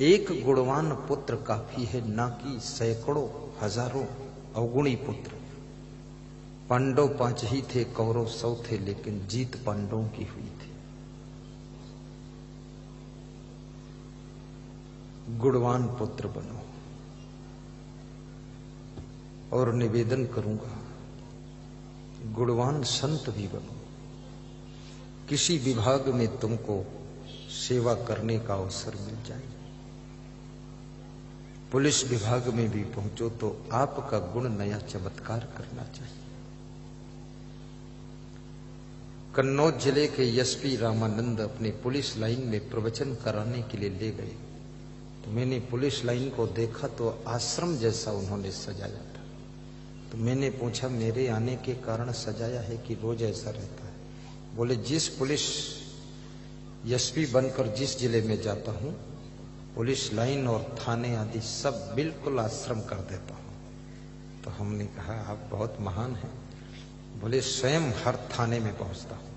एक गुणवान पुत्र काफी है, ना कि सैकड़ों हजारों अवगुणी पुत्र। पांडव 5 ही थे, कौरव 100 थे, लेकिन जीत पांडवों की हुई थी। गुणवान पुत्र बनो। और निवेदन करूंगा, गुणवान संत भी बनो। किसी विभाग में तुमको सेवा करने का अवसर मिल जाए, पुलिस विभाग में भी पहुंचो तो आपका गुण नया चमत्कार करना चाहिए। कन्नौज जिले के एसपी रामानंद अपने पुलिस लाइन में प्रवचन कराने के लिए ले गए, तो मैंने पुलिस लाइन को देखा तो आश्रम जैसा उन्होंने सजाया था। तो मैंने पूछा, मेरे आने के कारण सजाया है कि रोज ऐसा रहता है? बोले, जिस पुलिस एसपी बनकर जिस जिले में जाता हूं, पुलिस लाइन और थाने आदि सब बिल्कुल आश्रम कर देता हूं। तो हमने कहा, आप बहुत महान हैं। बोले, स्वयं हर थाने में पहुंचता हूं,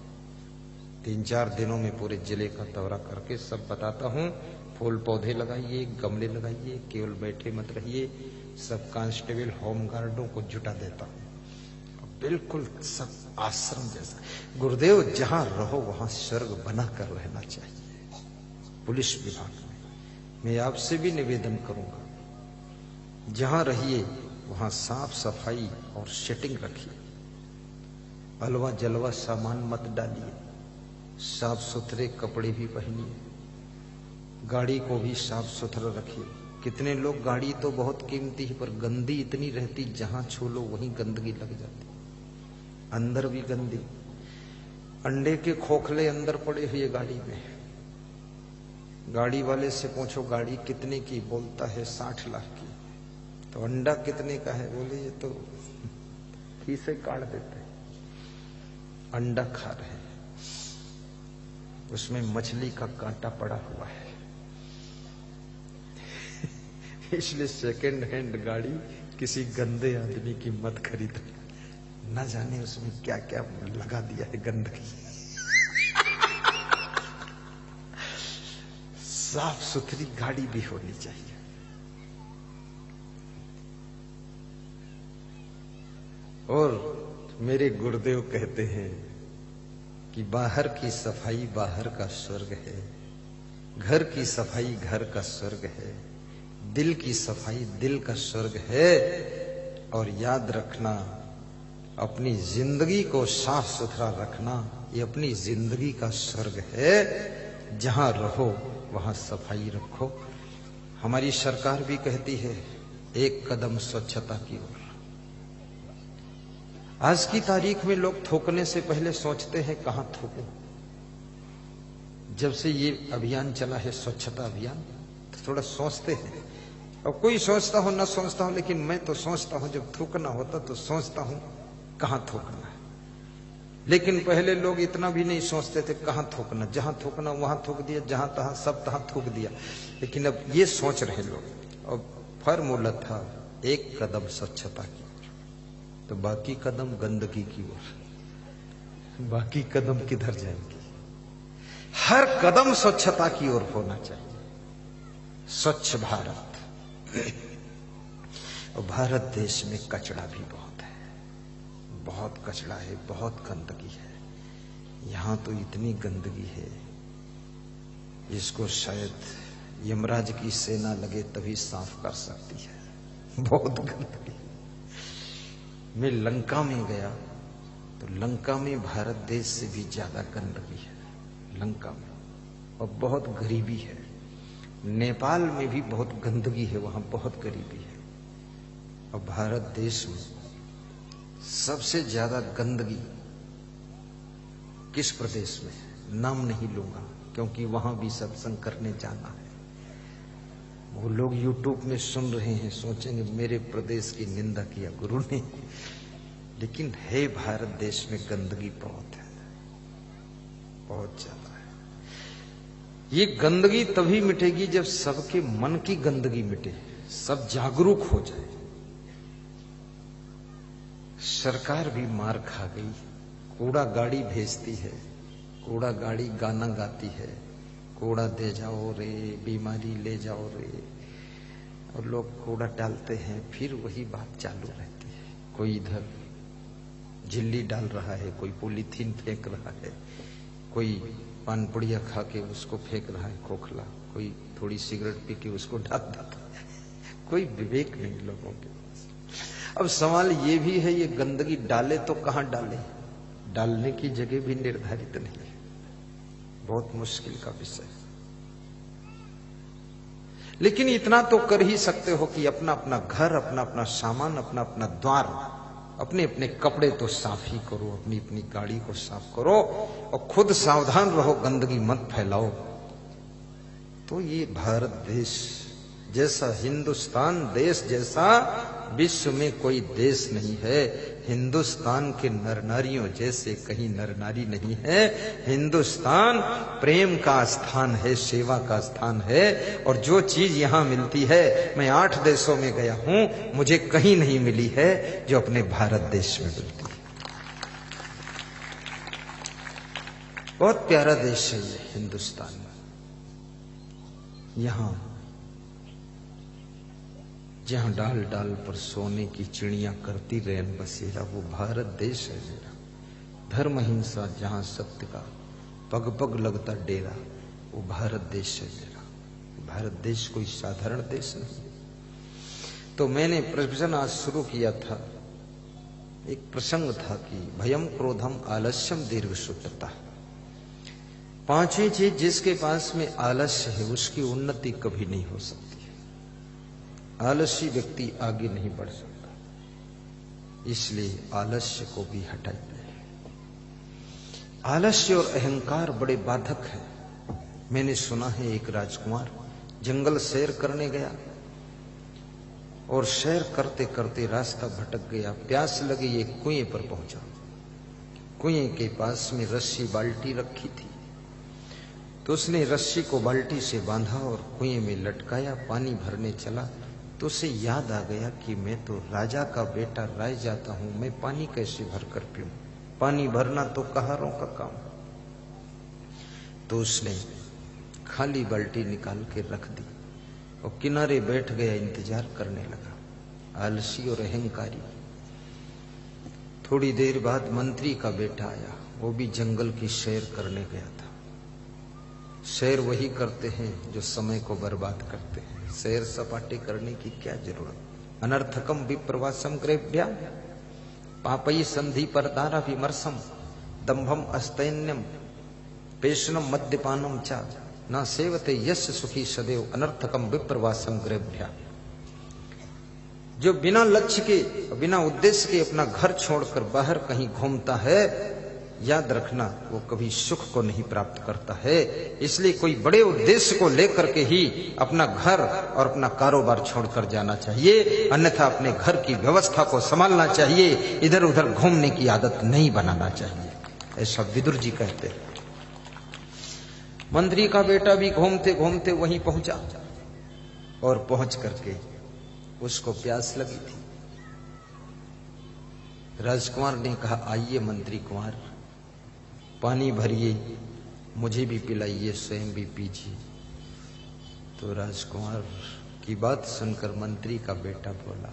3-4 दिनों में पूरे जिले का दौरा करके सब बताता हूं। फूल पौधे लगाइए, गमले लगाइए, केवल बैठे मत रहिए। सब कांस्टेबल होमगार्डों को जुटा देता हूं, बिल्कुल सब आश्रम जैसा। गुरुदेव, जहां रहो वहां स्वर्ग बना कर रहना चाहिए। पुलिस विभाग में मैं आपसे भी निवेदन करूंगा, जहां रहिए वहां साफ सफाई और सेटिंग रखिए। अलवा जलवा सामान मत डालिए, साफ सुथरे कपड़े भी पहनिए, गाड़ी को भी साफ सुथरा रखिए। कितने लोग, गाड़ी तो बहुत कीमती है पर गंदी इतनी रहती, जहां छू लो वहीं गंदगी लग जाती, अंदर भी गंदी। अंडे के खोखले अंदर पड़े हुए गाड़ी में। गाड़ी वाले से पूछो गाड़ी कितने की? बोलता है 60 लाख की। तो अंडा कितने का है? बोले, ये तो खीसे काट देते हैं। अंडा खा रहे हैं, उसमें मछली का कांटा पड़ा हुआ है। इसलिए सेकेंड हैंड गाड़ी किसी गंदे आदमी की मत खरीदना, न जाने उसमें क्या क्या लगा दिया है गंदगी। साफ सुथरी गाड़ी भी होनी चाहिए। और मेरे गुरुदेव कहते हैं कि बाहर की सफाई बाहर का स्वर्ग है, घर की सफाई घर का स्वर्ग है, दिल की सफाई दिल का स्वर्ग है। और याद रखना, अपनी जिंदगी को साफ सुथरा रखना, ये अपनी जिंदगी का स्वर्ग है। जहां रहो वहां सफाई रखो। हमारी सरकार भी कहती है, एक कदम स्वच्छता की ओर। आज की तारीख में लोग थूकने से पहले सोचते हैं कहां थूकूं। जब से ये अभियान चला है, स्वच्छता अभियान, तो थोड़ा सोचते हैं। अब कोई सोचता हो ना सोचता हो, लेकिन मैं तो सोचता हूं, जब थूकना होता तो सोचता हूं कहां थूकना है। लेकिन पहले लोग इतना भी नहीं सोचते थे कहां थूकना, जहां थूकना वहां थूक दिया, जहां तहां सब तहां थूक दिया। लेकिन अब ये सोच रहे लोग। अब फॉर्मूला था, एक कदम स्वच्छता की ओर, तो बाकी कदम गंदगी की ओर। बाकी कदम किधर जाएंगे? हर कदम स्वच्छता की ओर होना चाहिए। स्वच्छ भारत। और भारत देश में कचरा भी बहुत है, बहुत कचरा है, बहुत गंदगी है। यहां तो इतनी गंदगी है, जिसको शायद यमराज की सेना लगे तभी साफ कर सकती है। बहुत गंदगी। मैं लंका में गया तो लंका में भारत देश से भी ज्यादा गंदगी है लंका में, और बहुत गरीबी है। नेपाल में भी बहुत गंदगी है, वहां बहुत गरीबी है। और भारत देश में सबसे ज्यादा गंदगी किस प्रदेश में है? नाम नहीं लूंगा, क्योंकि वहां भी सत्संग करने जाना है। वो लोग यूट्यूब में सुन रहे हैं, सोचेंगे मेरे प्रदेश की निंदा किया गुरु ने। लेकिन है, भारत देश में गंदगी बहुत है, बहुत ज्यादा है। ये गंदगी तभी मिटेगी जब सबके मन की गंदगी मिटे, सब जागरूक हो जाए। सरकार भी मार खा गई, कूड़ा गाड़ी भेजती है, कूड़ा गाड़ी गाना गाती है, कूड़ा दे जाओ रे, बीमारी ले जाओ रे, और लोग कूड़ा डालते हैं, फिर वही बात चालू रहती है। कोई इधर झिल्ली डाल रहा है, कोई पॉलीथीन फेंक रहा है, कोई पान पुड़िया खा के उसको फेंक रहा है खोखला, कोई थोड़ी सिगरेट पी के उसको डाल देता है। कोई विवेक नहीं लोगों के पास। अब सवाल ये भी है, ये गंदगी डाले तो कहां डाले? डालने की जगह भी निर्धारित नहीं है। बहुत मुश्किल का विषय। लेकिन इतना तो कर ही सकते हो कि अपना अपना घर, अपना अपना सामान, अपना अपना द्वार, अपने अपने कपड़े तो साफ ही करो, अपनी अपनी गाड़ी को साफ करो और खुद सावधान रहो, गंदगी मत फैलाओ। तो ये भारत देश जैसा, हिंदुस्तान देश जैसा विश्व में कोई देश नहीं है। हिंदुस्तान के नर नारियों जैसे कहीं नर नारी नहीं है। हिंदुस्तान प्रेम का स्थान है, सेवा का स्थान है। और जो चीज यहां मिलती है, मैं 8 देशों में गया हूं, मुझे कहीं नहीं मिली है जो अपने भारत देश में मिलती है। बहुत प्यारा देश है ये हिंदुस्तान। यहां जहां डाल डाल पर सोने की चिड़ियां करती रैन बसेरा, वो भारत देश है मेरा। धर्म हिंसा जहां सत्य का पग पग लगता डेरा, वो भारत देश है मेरा। भारत देश कोई साधारण देश नहीं। तो मैंने प्रवचन आज शुरू किया था, एक प्रसंग था कि भयम क्रोधम आलस्यम दीर्घ सुतता। 5वीं चीज, जिसके पास में आलस्य है उसकी उन्नति कभी नहीं हो सकती। आलसी व्यक्ति आगे नहीं बढ़ सकता, इसलिए आलस्य को भी हटाइए। आलस्य और अहंकार बड़े बाधक है। मैंने सुना है एक राजकुमार जंगल सैर करने गया और सैर करते करते रास्ता भटक गया, प्यास लगी, एक कुएं पर पहुंचा। कुएं के पास में रस्सी बाल्टी रखी थी, तो उसने रस्सी को बाल्टी से बांधा और कुएं में लटकाया, पानी भरने चला। तो उसे याद आ गया कि मैं तो राजा का बेटा राय जाता हूं, मैं पानी कैसे भर कर पीऊं? पानी भरना तो कहारों का काम। तो उसने खाली बाल्टी निकाल के रख दी और किनारे बैठ गया, इंतजार करने लगा। आलसी और अहंकारी। थोड़ी देर बाद मंत्री का बेटा आया, वो भी जंगल की सैर करने गया था। सैर वही करते हैं जो समय को बर्बाद करते हैं। सैर सपाटे करने की क्या जरूरत? अनर्थकम विप्रवासम ग्रेभ्या पापई संधि परदारा विमर्शम दंभम अस्तैन्यम पेशनम मद्यपानम चा न सेवते यश सुखी सदैव अनर्थकम विप्रवासम ग्रेभ्या। जो बिना लक्ष्य के, बिना उद्देश्य के अपना घर छोड़कर बाहर कहीं घूमता है, याद रखना वो कभी सुख को नहीं प्राप्त करता है। इसलिए कोई बड़े उद्देश्य को लेकर के ही अपना घर और अपना कारोबार छोड़कर जाना चाहिए, अन्यथा अपने घर की व्यवस्था को संभालना चाहिए। इधर उधर घूमने की आदत नहीं बनाना चाहिए, ऐसा विदुर जी कहते हैं। मंत्री का बेटा भी घूमते घूमते वहीं पहुंचा और पहुंच करके उसको प्यास लगी थी। राजकुमार ने कहा, आइए मंत्री कुमार, पानी भरिए, मुझे भी पिलाइए, स्वयं भी पीजिए। तो राजकुमार की बात सुनकर मंत्री का बेटा बोला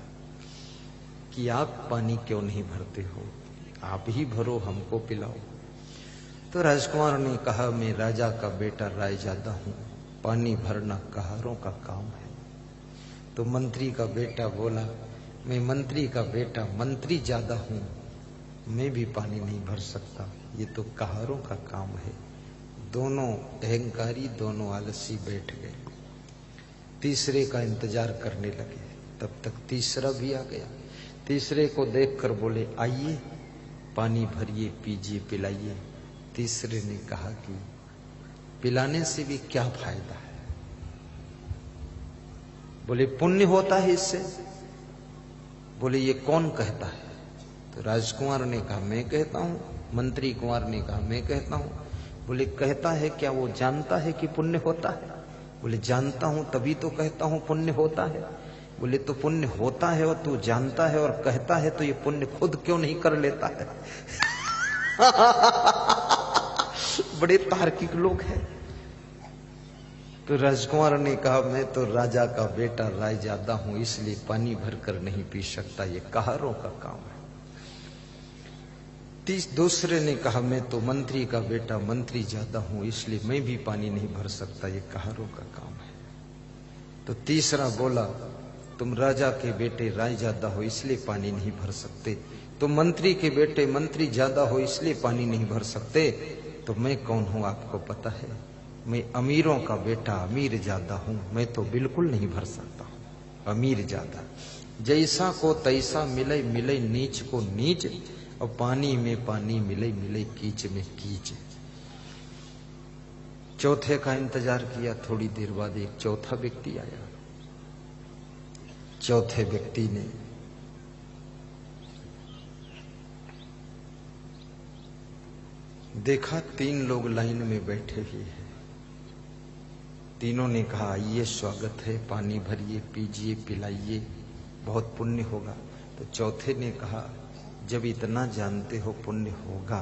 कि आप पानी क्यों नहीं भरते हो, आप ही भरो, हमको पिलाओ। तो राजकुमार ने कहा, मैं राजा का बेटा रायजादा हूं, पानी भरना कहारों का काम है। तो मंत्री का बेटा बोला, मैं मंत्री का बेटा मंत्री ज्यादा हूं, मैं भी पानी नहीं भर सकता, ये तो कहारों का काम है। दोनों अहंकारी, दोनों आलसी बैठ गए, तीसरे का इंतजार करने लगे। तब तक तीसरा भी आ गया। तीसरे को देखकर बोले, आइए पानी भरिए, पीजिए, पिलाइए। तीसरे ने कहा कि पिलाने से भी क्या फायदा है? बोले, पुण्य होता है इससे। बोले, ये कौन कहता है? तो राजकुमार ने कहा, मैं कहता हूं। मंत्री कुमार ने कहा, मैं कहता हूं। बोले, कहता है क्या? वो जानता है कि पुण्य होता है? बोले, जानता हूं, तभी तो कहता हूं पुण्य होता है। बोले, तो पुण्य होता है और तू जानता है और कहता है, तो ये पुण्य खुद क्यों नहीं कर लेता है? बड़े तार्किक लोग हैं। तो राजकुमार ने कहा, मैं तो राजा का बेटा रायजादा हूं, इसलिए पानी भरकर नहीं पी सकता, ये कहारों का काम है। दूसरे ने कहा, मैं तो मंत्री का बेटा मंत्री ज्यादा हूं, इसलिए मैं भी पानी नहीं भर सकता, ये कहारों का काम है। तो तीसरा बोला, तुम राजा के बेटे रायजादा हो, इसलिए पानी नहीं भर सकते। तुम मंत्री के बेटे मंत्री ज्यादा हो, इसलिए पानी नहीं भर सकते। तो मैं कौन हूं आपको पता है? मैं अमीरों का बेटा अमीर ज्यादा हूं, मैं तो बिल्कुल नहीं भर सकता हूं। अमीर ज्यादा, जैसा को तैसा मिले मिले नीच को नीच, और पानी में पानी मिले मिले कीच में कीच। चौथे का इंतजार किया, थोड़ी देर बाद एक चौथा व्यक्ति आया। चौथे व्यक्ति ने देखा 3 लोग लाइन में बैठे हुए हैं। तीनों ने कहा, आइए स्वागत है, पानी भरिए, पीजिए, पिलाइए, बहुत पुण्य होगा। तो चौथे ने कहा, जब इतना जानते हो पुण्य होगा,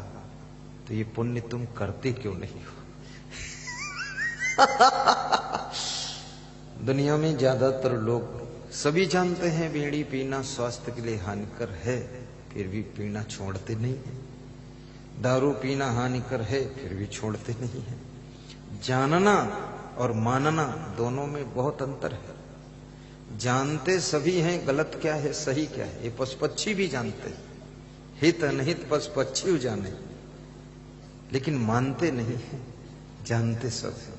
तो ये पुण्य तुम करते क्यों नहीं हो? दुनिया में ज्यादातर लोग सभी जानते हैं बीड़ी पीना स्वास्थ्य के लिए हानिकर है, फिर भी पीना छोड़ते नहीं है। दारू पीना हानिकर है, फिर भी छोड़ते नहीं है। जानना और मानना दोनों में बहुत अंतर है। जानते सभी हैं गलत क्या है सही क्या है, ये पशु पक्षी भी जानते हैं, हित अनहित पशु पक्षी जाने, लेकिन मानते नहीं है, जानते सब है।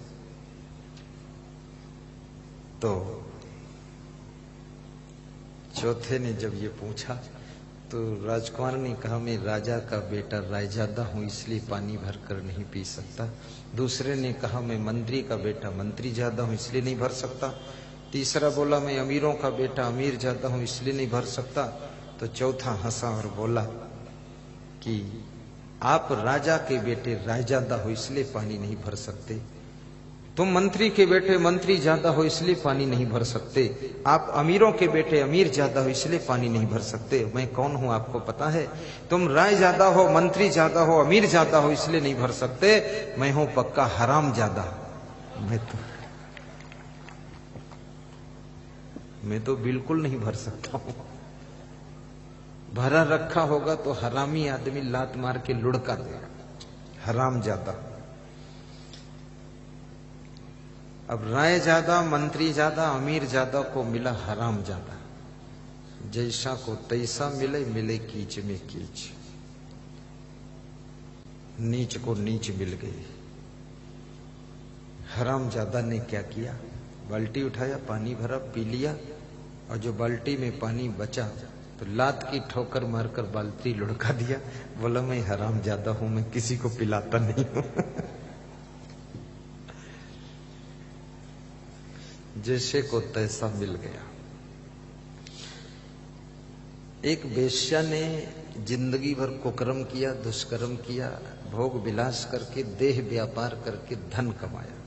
तो चौथे ने जब ये पूछा तो राजकुमार ने कहा, मैं राजा का बेटा रायजादा हूं, इसलिए पानी भरकर नहीं पी सकता। दूसरे ने कहा, मैं मंत्री का बेटा मंत्री ज्यादा हूं, इसलिए नहीं भर सकता। तीसरा बोला, मैं अमीरों का बेटा अमीर ज्यादा हूं, इसलिए नहीं भर सकता। तो चौथा हंसा और बोला कि आप राजा के बेटे रायजादा हो, इसलिए पानी नहीं भर सकते। तुम मंत्री के बेटे मंत्री ज्यादा हो, इसलिए पानी नहीं भर सकते। आप अमीरों के बेटे अमीर ज्यादा हो, इसलिए पानी नहीं भर सकते। मैं कौन हूं आपको पता है? तुम राय ज्यादा हो, मंत्री ज्यादा हो, अमीर ज्यादा हो, इसलिए नहीं भर सकते। मैं हूं पक्का हराम ज्यादा। मैं तो बिल्कुल नहीं भर सकता हूं। भरा रखा होगा तो हरामी आदमी लात मार के लुढ़का देगा। हराम ज्यादा। अब राय ज्यादा, मंत्री ज्यादा, अमीर ज्यादा को मिला हराम ज्यादा। जैसा को तैसा मिले, मिले कीच में कीच। नीच को नीच मिल गई। हराम ज्यादा ने क्या किया? बाल्टी उठाया, पानी भरा, पी लिया, और जो बाल्टी में पानी बचा तो लात की ठोकर मारकर बाल्टी लुढ़का दिया। बोला, मैं हराम ज्यादा हूं, मैं किसी को पिलाता नहीं हूं। जैसे को तैसा मिल गया। एक वेश्या ने जिंदगी भर कुकर्म किया, दुष्कर्म किया, भोग विलास करके, देह व्यापार करके धन कमाया।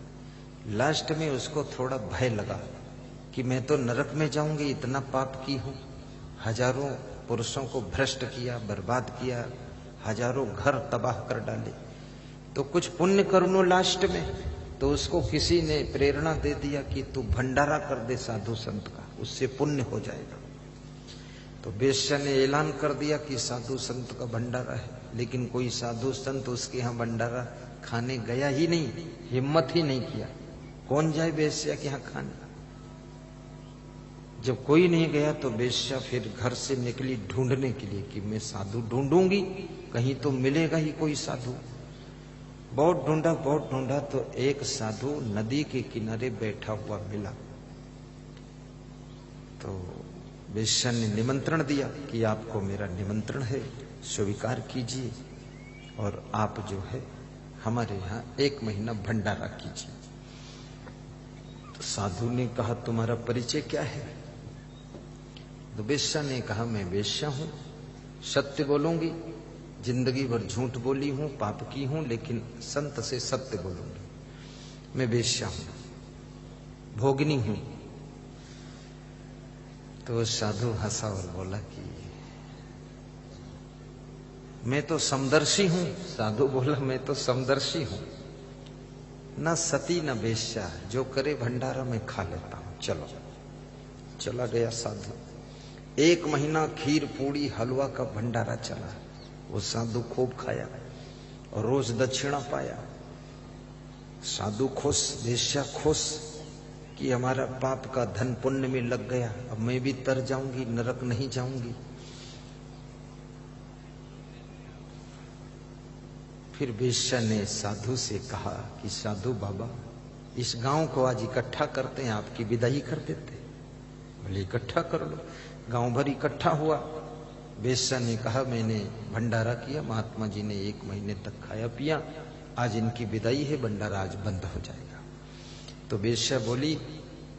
लास्ट में उसको थोड़ा भय लगा कि मैं तो नरक में जाऊंगी, इतना पाप की हूं। हजारों पुरुषों को भ्रष्ट किया, बर्बाद किया, हजारों घर तबाह कर डाले, तो कुछ पुण्य कर लो लास्ट में। तो उसको किसी ने प्रेरणा दे दिया कि तू भंडारा कर दे साधु संत का, उससे पुण्य हो जाएगा। तो वेश्या ने ऐलान कर दिया कि साधु संत का भंडारा है, लेकिन कोई साधु संत उसके यहाँ भंडारा खाने गया ही नहीं, हिम्मत ही नहीं किया। कौन जाए वेश्या के यहाँ खाने? जब कोई नहीं गया तो वेश्या फिर घर से निकली ढूंढने के लिए कि मैं साधु ढूंढूंगी, कहीं तो मिलेगा ही कोई साधु। बहुत ढूंढा तो एक साधु नदी के किनारे बैठा हुआ मिला। तो वेश्या ने निमंत्रण दिया कि आपको मेरा निमंत्रण है, स्वीकार कीजिए और आप जो है हमारे यहाँ 1 महीना भंडारा कीजिए। तो साधु ने कहा, तुम्हारा परिचय क्या है? तो वेश्या ने कहा, मैं वेश्या हूं, सत्य बोलूंगी, जिंदगी भर झूठ बोली हूं, पाप की हूं, लेकिन संत से सत्य बोलूंगी। मैं वेश्या हूं, भोगिनी हूं। तो साधु हंसा और बोला कि मैं तो समदर्शी हूं। साधु बोला, मैं तो समदर्शी हूं, न सती न वेश्या, जो करे भंडारा में खा लेता हूं। चलो, चला गया साधु। 1 महीना खीर पूड़ी हलवा का भंडारा चला। वो साधु खूब खाया और रोज दक्षिणा पाया। साधु खुश, वेश्या खुश कि हमारा पाप का धन पुण्य में लग गया, अब मैं भी तर जाऊंगी, नरक नहीं जाऊंगी। फिर वेश्या ने साधु से कहा कि साधु बाबा, इस गांव को आज इकट्ठा करते हैं, आपकी विदाई कर देते। बोले इकट्ठा कर लो। गांव भर इकट्ठा हुआ। वेश्या ने कहा मैंने भंडारा किया, महात्मा जी ने 1 महीने तक खाया पिया, आज इनकी विदाई है, भंडारा आज बंद हो जाएगा। तो वेश्या बोली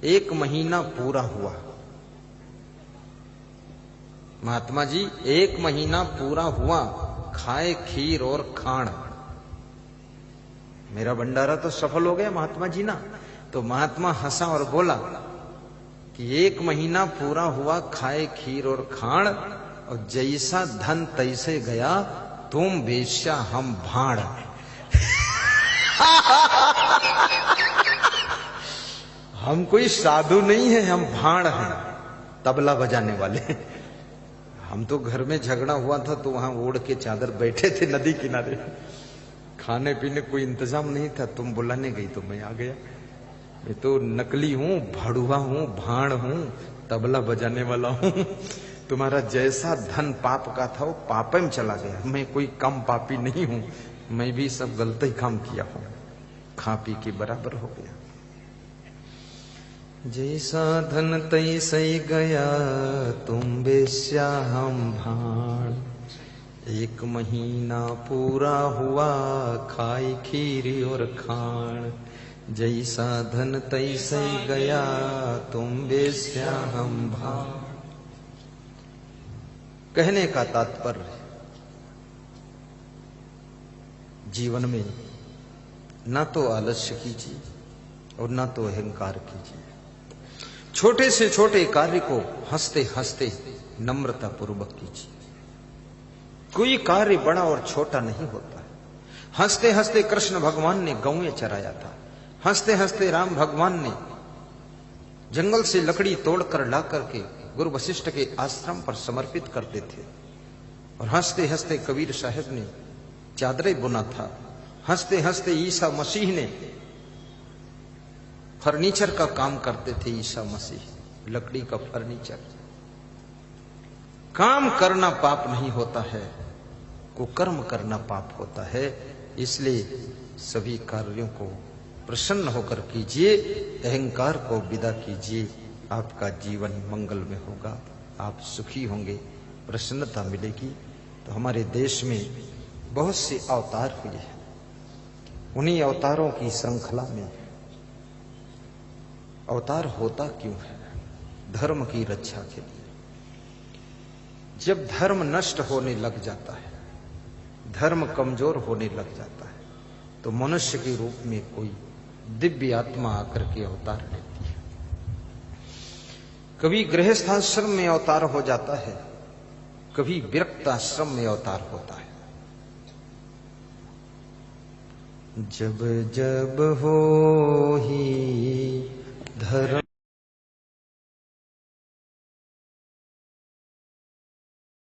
1 महीना पूरा हुआ महात्मा जी, 1 महीना पूरा हुआ, खाए खीर और खाण, मेरा भंडारा तो सफल हो गया महात्मा जी ना। तो महात्मा हंसा और बोला कि 1 महीना पूरा हुआ, खाए खीर और खाण, और जैसा धन तैसे गया, तुम वेश्या हम भाड़। हम कोई साधु नहीं है, हम भाड़ हैं, तबला बजाने वाले। हम तो घर में झगड़ा हुआ था तो वहां ओढ़ के चादर बैठे थे नदी किनारे, खाने पीने कोई इंतजाम नहीं था, तुम बुलाने गई तो मैं आ गया। मैं तो नकली हूं, भाड़ुआ हूं, भाड़ हूं, तबला बजाने वाला हूं। तुम्हारा जैसा धन पाप का था वो पाप में चला गया, मैं कोई कम पापी नहीं हूं, मैं भी सब गलत ही काम किया हूं, खा पी के बराबर हो गया। जैसा धन तैसे गया, तुम वेश्या हम भाड़, 1 महीना पूरा हुआ, खाई खीरी और खाण, जैसा धन तैसे गया, तुम वेश्या हम भाड़। कहने का तात्पर्य, जीवन में ना तो आलस्य कीजिए और ना तो अहंकार कीजिए। छोटे से छोटे कार्य को हंसते हंसते नम्रता पूर्वक कीजिए। कोई कार्य बड़ा और छोटा नहीं होता है। हंसते हंसते कृष्ण भगवान ने गौएं चराया था, हंसते हंसते राम भगवान ने जंगल से लकड़ी तोड़कर ला करके गुरु वशिष्ठ के आश्रम पर समर्पित करते थे, और हंसते हंसते कबीर साहब ने चादरें बुना था, हंसते हंसते ईसा मसीह ने फर्नीचर का काम करते थे। ईसा मसीह लकड़ी का फर्नीचर। काम करना पाप नहीं होता है, कुकर्म करना पाप होता है। इसलिए सभी कार्यों को प्रसन्न होकर कीजिए, अहंकार को विदा कीजिए, आपका जीवन मंगल में होगा, आप सुखी होंगे, प्रसन्नता मिलेगी। तो हमारे देश में बहुत से अवतार हुए हैं, उन्हीं अवतारों की श्रृंखला में अवतार होता क्यों है? धर्म की रक्षा के लिए। जब धर्म नष्ट होने लग जाता है, धर्म कमजोर होने लग जाता है, तो मनुष्य के रूप में कोई दिव्य आत्मा आकर के अवतार लेती है। कभी गृहस्थाश्रम में अवतार हो जाता है, कभी विरक्त आश्रम में अवतार होता है। जब जब हो ही धर्म